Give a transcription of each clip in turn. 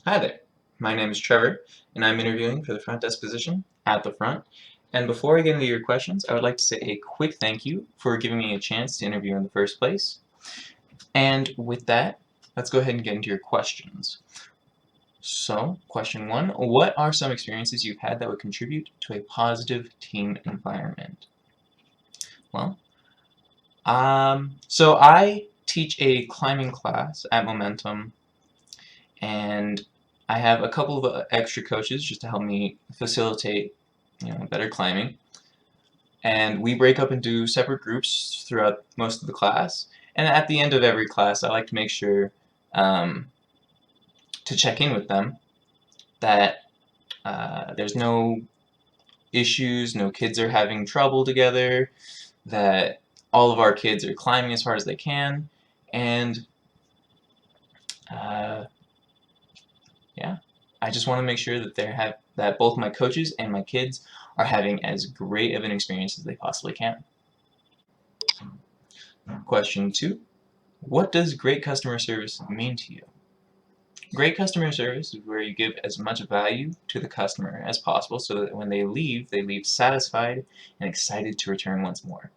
Hi there, my name is Trevor, and I'm interviewing for the front desk position at the front. And before I get into your questions, I would like to say a quick thank you for giving me a chance to interview in the first place. And with that, let's go ahead and get into your questions. So, question one, what are some experiences you've had that would contribute to a positive team environment? Well, so I teach a climbing class at Momentum, and I have a couple of extra coaches just to help me facilitate, better climbing. And we break up into separate groups throughout most of the class. And at the end of every class, I like to make sure um, to check in with them that there's no issues, no kids are having trouble together, that all of our kids are climbing as hard as they can, and uh, yeah, I just want to make sure that that both my coaches and my kids are having as great of an experience as they possibly can. Question two, what does great customer service mean to you? Great customer service is where you give as much value to the customer as possible so that when they leave satisfied and excited to return once more.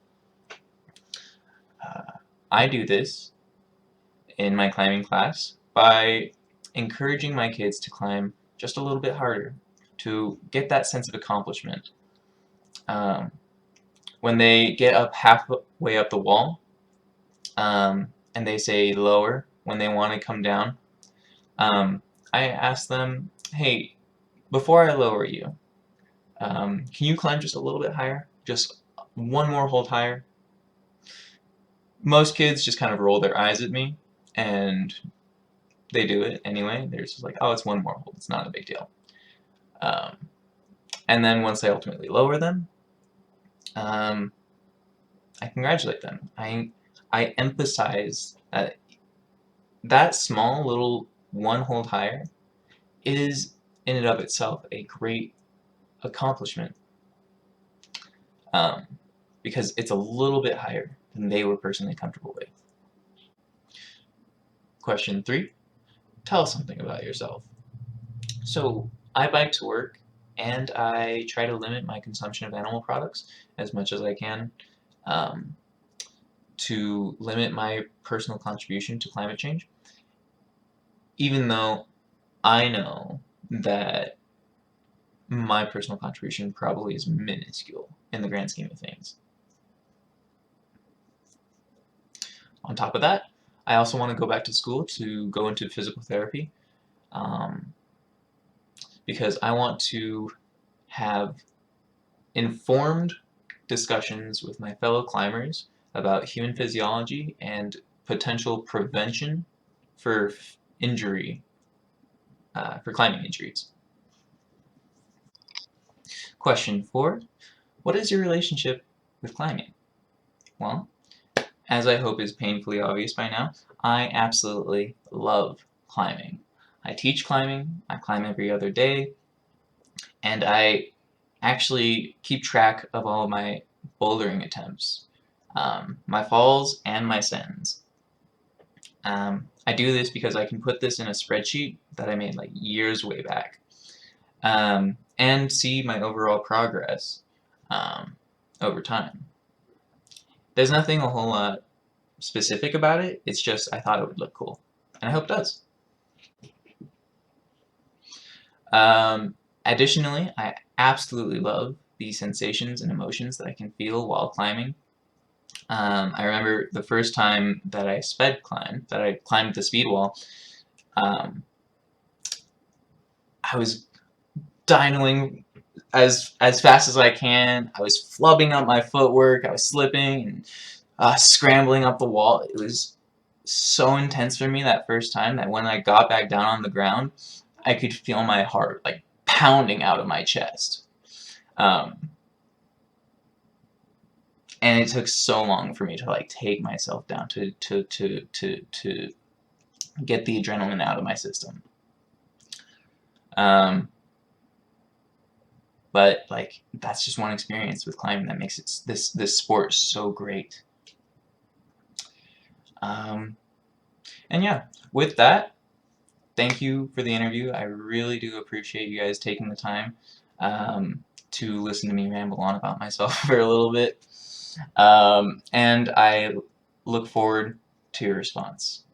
Uh, I do this in my climbing class by encouraging my kids to climb just a little bit harder, to get that sense of accomplishment. Um, when they get up halfway up the wall, and they say lower when they want to come down, um, I ask them, hey, before I lower you, can you climb just a little bit higher? Just one more hold higher? Most kids just kind of roll their eyes at me, and they do it anyway. They're just like, oh, it's one more hold. It's not a big deal. Um, and then once I ultimately lower them, um, I congratulate them. I emphasize that that small little one hold higher is in and of itself a great accomplishment, um, because it's a little bit higher than they were personally comfortable with. Question three, tell us something about yourself. So I bike to work, and I try to limit my consumption of animal products as much as I can, um, to limit my personal contribution to climate change, even though I know that my personal contribution probably is minuscule in the grand scheme of things. On top of that, I also want to go back to school to go into physical therapy, um, because I want to have informed discussions with my fellow climbers about human physiology and potential prevention for injury, for climbing injuries. Question four, what is your relationship with climbing? Well, as I hope is painfully obvious by now, I absolutely love climbing. I teach climbing, I climb every other day, and I actually keep track of all of my bouldering attempts, my falls and my sends. I do this because I can put this in a spreadsheet that I made like years way back, and see my overall progress um, over time. There's nothing a whole lot specific about it, it's just I thought it would look cool, and I hope it does. Additionally, I absolutely love the sensations and emotions that I can feel while climbing. I remember the first time that I that I climbed the speed wall, um, I was dynoing as fast as I can. I was flubbing up my footwork. I was slipping and scrambling up the wall. It was so intense for me that first time that when I got back down on the ground, I could feel my heart like pounding out of my chest. Um, and it took so long for me to like take myself down to get the adrenaline out of my system. Um, but like that's just one experience with climbing that makes it this sport so great. Um, and yeah, with that, thank you for the interview. I really do appreciate you guys taking the time to listen to me ramble on about myself for a little bit. And I look forward to your response.